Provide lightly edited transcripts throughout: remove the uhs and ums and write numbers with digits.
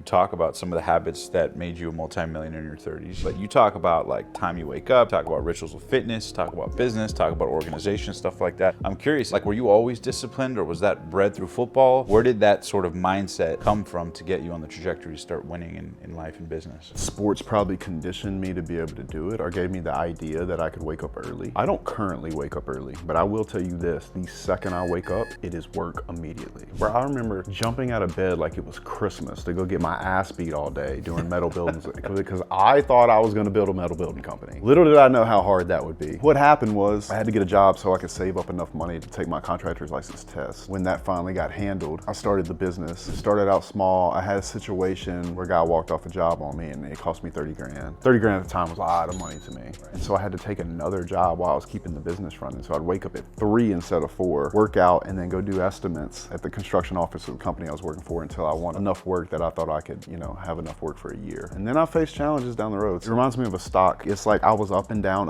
talk about some of the habits that made you a multimillionaire in your 30s. But you talk about like time you wake up, talk about rituals with fitness, talk about business, talk about organization, stuff like that. I'm curious, like, were you always disciplined, or was that bred through football? Where did that sort of mindset come from to get you on the trajectory to start winning in life and business? Sports probably conditioned me to be able to do it, or gave me the idea that I could wake up early. I don't currently wake up early, but I will tell you this, the second I wake up, it is work immediately. Where I remember jumping out of bed like it was Christmas to go get my ass beat all day doing metal buildings because I thought I was gonna build a metal building company. Little did I know how hard that would be. What happened was I had to get a job so I could save up enough money to take my contractor's license test. When that finally got handled, I started the business. It started out small. I had a situation where a guy walked off a job on me and it cost me 30 grand. 30 grand at the time was a lot of money to me. And so I had to take another job while I was keeping the business running. So I'd wake up at 3 instead of 4, work out, and then go do estimates at the construction office of the company I was working for until I won enough work that I thought I could, have enough work for a year. And then I faced challenges down the road. It reminds me of a stock. It's like I was up and down,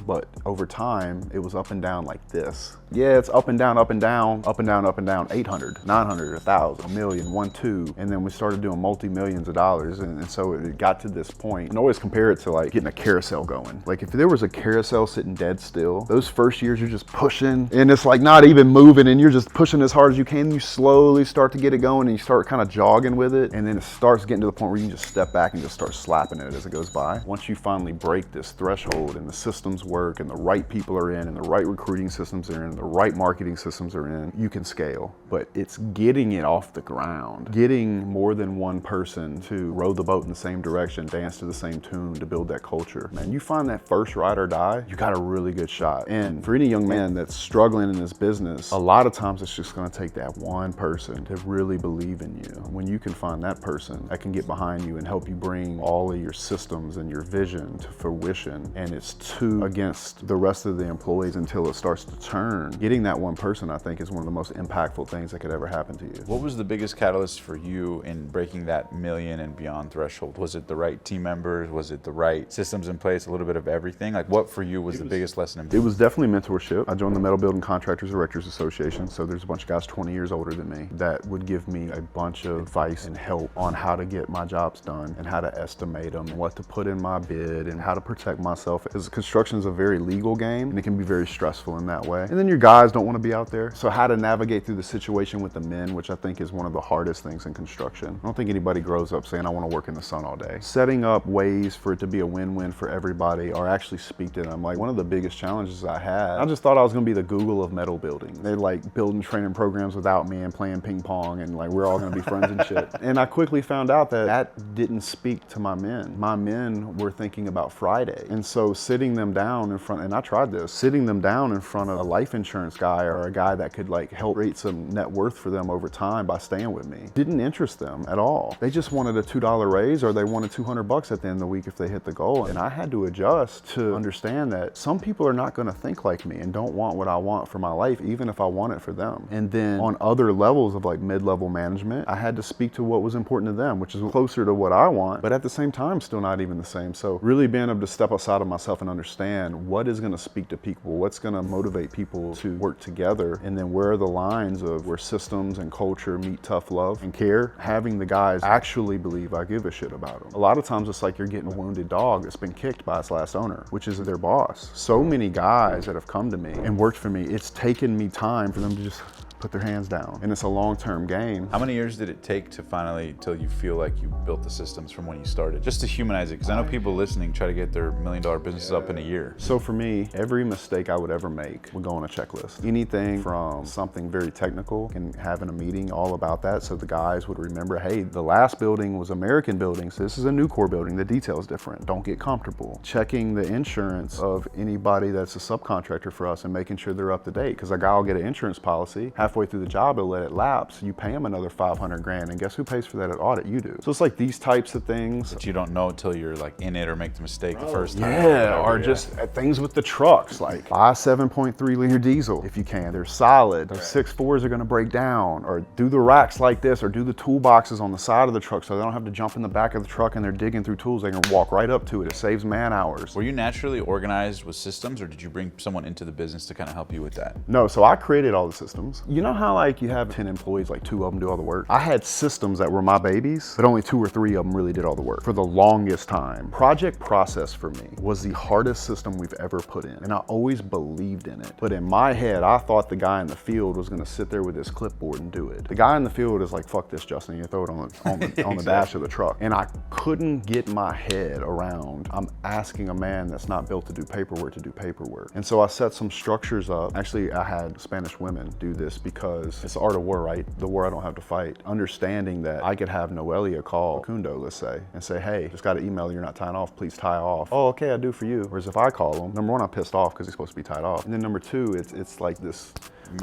but over time, it was up and down like this. Yeah, it's up and down, up and down, up and down, up and down, 800, 900, 1,000, a million, 1, 2. And then we started doing multi-millions of dollars. And so it got to this point. And always compare it to like getting a carousel going. Like if there was a carousel sitting dead still, those first years you're just pushing and it's like not even moving and you're just pushing as hard as you can. You slowly start to get it going and you start kind of jogging with it. And then it starts getting to the point where you can just step back and just start slapping it as it goes by. Once you finally break this threshold and the systems work and the right people are in and the right recruiting systems are in, the right marketing systems are in, you can scale. But it's getting it off the ground, getting more than one person to row the boat in the same direction, dance to the same tune to build that culture. Man, you find that first ride or die, you got a really good shot. And for any young man that's struggling in this business, a lot of times it's just gonna take that one person to really believe in you. When you can find that person that can get behind you and help you bring all of your systems and your vision to fruition, and it's 2 against the rest of the employees until it starts to turn, getting that one person, I think, is one of the most impactful things that could ever happen to you. What was the biggest catalyst for you in breaking that million and beyond threshold? Was it the right team members? Was it the right systems in place? A little bit of everything? Like, what for you was the biggest lesson? It was definitely mentorship. I joined the Metal Building Contractors Directors Association, so there's a bunch of guys 20 years older than me that would give me a bunch of advice and help on how to get my jobs done and how to estimate them, and what to put in my bid, and how to protect myself. Because construction is a very legal game, and it can be very stressful in that way. And then your guys don't want to be out there. So how to navigate through the situation with the men, which I think is one of the hardest things in construction. I don't think anybody grows up saying, I want to work in the sun all day. Setting up ways for it to be a win-win for everybody, or actually speak to them. Like, one of the biggest challenges I had, I just thought I was going to be the Google of metal building. They're like building training programs without me and playing ping pong, and like we're all going to be friends and shit. And I quickly found out that that didn't speak to my men. My men were thinking about Friday. And so sitting them down in front, and I tried this, sitting them down in front of a life insurance guy or a guy that could like help create some net worth for them over time by staying with me didn't interest them at all. They just wanted a $2 raise, or they wanted 200 bucks at the end of the week if they hit the goal. And I had to adjust to understand that some people are not going to think like me and don't want what I want for my life, even if I want it for them. And then on other levels of like mid-level management, I had to speak to what was important to them, which is closer to what I want, but at the same time, still not even the same. So really being able to step outside of myself and understand what is going to speak to people, what's going to motivate people to work together, and then where are the lines of where systems and culture meet tough love and care, having the guys actually believe I give a shit about them. A lot of times it's like you're getting a wounded dog that's been kicked by its last owner, which is their boss. So many guys that have come to me and worked for me, it's taken me time for them to just put their hands down. And it's a long-term game. How many years did it take to finally, till you feel like you built the systems from when you started? Just to humanize it, because I know people listening try to get their $1 million businesses up in a year. So for me, every mistake I would ever make would go on a checklist. Anything from something very technical and having a meeting all about that so the guys would remember, hey, the last building was American building, so this is a new core building, the detail's different. Don't get comfortable. Checking the insurance of anybody that's a subcontractor for us and making sure they're up to date, because a guy will get an insurance policy, halfway through the job, he'll let it lapse. You pay him another 500 grand, and guess who pays for that at audit? You do. So it's like these types of things that you don't know until you're like in it or make the mistake the first time. Yeah, or just things with the trucks, like buy 7.3 liter diesel if you can. They're solid. Those 6.4s are gonna break down, or do the racks like this, or do the toolboxes on the side of the truck so they don't have to jump in the back of the truck and they're digging through tools. They can walk right up to it. It saves man hours. Were you naturally organized with systems, or did you bring someone into the business to kind of help you with that? No, so I created all the systems. You know how like you have 10 employees, like 2 of them do all the work? I had systems that were my babies, but only 2 or 3 of them really did all the work for the longest time. Project Process for me was the hardest system we've ever put in, and I always believed in it. But in my head, I thought the guy in the field was gonna sit there with his clipboard and do it. The guy in the field is like, fuck this, Justin, you throw it on the dash of the truck. And I couldn't get my head around, I'm asking a man that's not built to do paperwork to do paperwork. And so I set some structures up. Actually, I had Spanish women do this because it's the art of war, right? The war I don't have to fight. Understanding that I could have Noelia call Kundo, let's say, and say, hey, just got an email, you're not tying off, please tie off. Oh, okay, I do for you. Whereas if I call him, number one, I'm pissed off because he's supposed to be tied off. And then number two, it's like this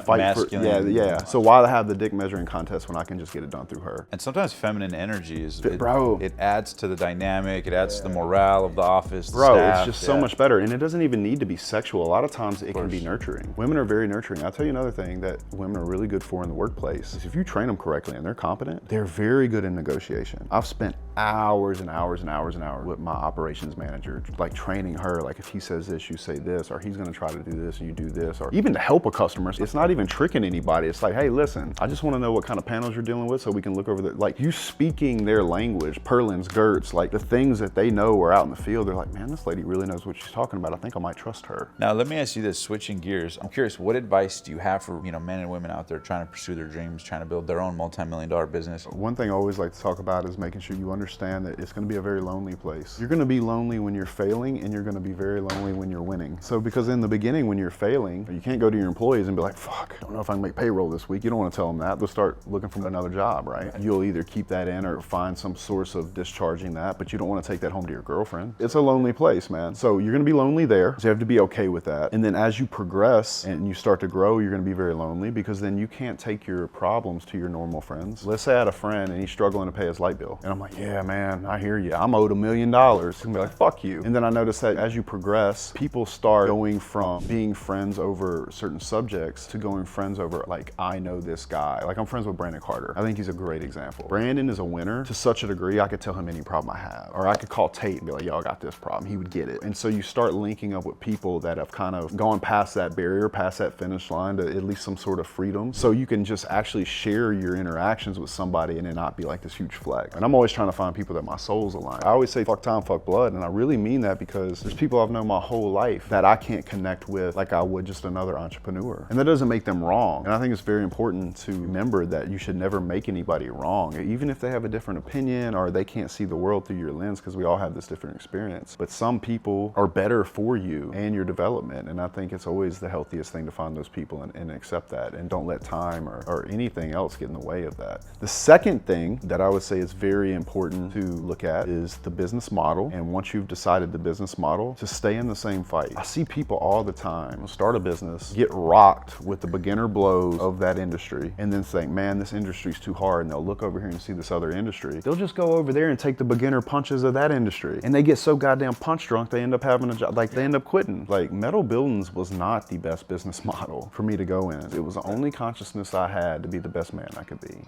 fight masculine. for, yeah. So why have the dick measuring contest when I can just get it done through her? And sometimes feminine energy is, Bro. It adds to the dynamic, it adds to the morale of the office, the Bro, staff. it's just so much better. And it doesn't even need to be sexual. A lot of times it can be nurturing. Women are very nurturing. I'll tell you another thing that women are really good for in the workplace is if you train them correctly and they're competent, they're very good in negotiation. I've spent hours and hours and hours and hours with my operations manager, like training her, like if he says this, you say this, or he's gonna try to do this and you do this, or even to help a customer. It's not even tricking anybody. It's like, hey, listen, I just wanna know what kind of panels you're dealing with so we can look over the, like you speaking their language, Perlins, Gertz, like the things that they know are out in the field. They're like, man, this lady really knows what she's talking about. I think I might trust her. Now, let me ask you this, switching gears. I'm curious, what advice do you have for, men and women out there trying to pursue their dreams, trying to build their own multi-million-dollar business? One thing I always like to talk about is making sure you understand that it's gonna be a very lonely place. You're gonna be lonely when you're failing, and you're gonna be very lonely when you're winning. So because in the beginning, when you're failing, you can't go to your employees and be like, fuck, I don't know if I can make payroll this week. You don't wanna tell them that. They'll start looking for another job, right? You'll either keep that in or find some source of discharging that, but you don't wanna take that home to your girlfriend. It's a lonely place, man. So you're gonna be lonely there, so you have to be okay with that. And then as you progress and you start to grow, you're gonna be very lonely because then you can't take your problems to your normal friends. Let's say I had a friend and he's struggling to pay his light bill. And I'm like, yeah, man, I hear you. I'm owed $1 million. And be like, fuck you. And then I notice that as you progress, people start going from being friends over certain subjects to going friends over, like, I know this guy. Like, I'm friends with Brandon Carter. I think he's a great example. Brandon is a winner to such a degree, I could tell him any problem I have. Or I could call Tate and be like, yo, I got this problem. He would get it. And so you start linking up with people that have kind of gone past that barrier, past that finish line to at least some sort of freedom. So you can just actually share your interactions with somebody and it not be like this huge flex. And I'm always trying to find people that my soul's aligned. I always say fuck time, fuck blood. And I really mean that because there's people I've known my whole life that I can't connect with like I would just another entrepreneur. And that doesn't make them wrong. And I think it's very important to remember that you should never make anybody wrong, even if they have a different opinion or they can't see the world through your lens, because we all have this different experience. But some people are better for you and your development. And I think it's always the healthiest thing to find those people and accept that, and don't let time or anything else get in the way of that. The second thing that I would say is very important to look at is the business model. And once you've decided the business model, to stay in the same fight. I see people all the time start a business, get rocked with the beginner blows of that industry, and then think, man, this industry's too hard. And they'll look over here and see this other industry. They'll just go over there and take the beginner punches of that industry. And they get so goddamn punch drunk, they end up having a job, like they end up quitting. Like metal buildings was not the best business model for me to go in. It was the only consciousness I had to be the best man I could be.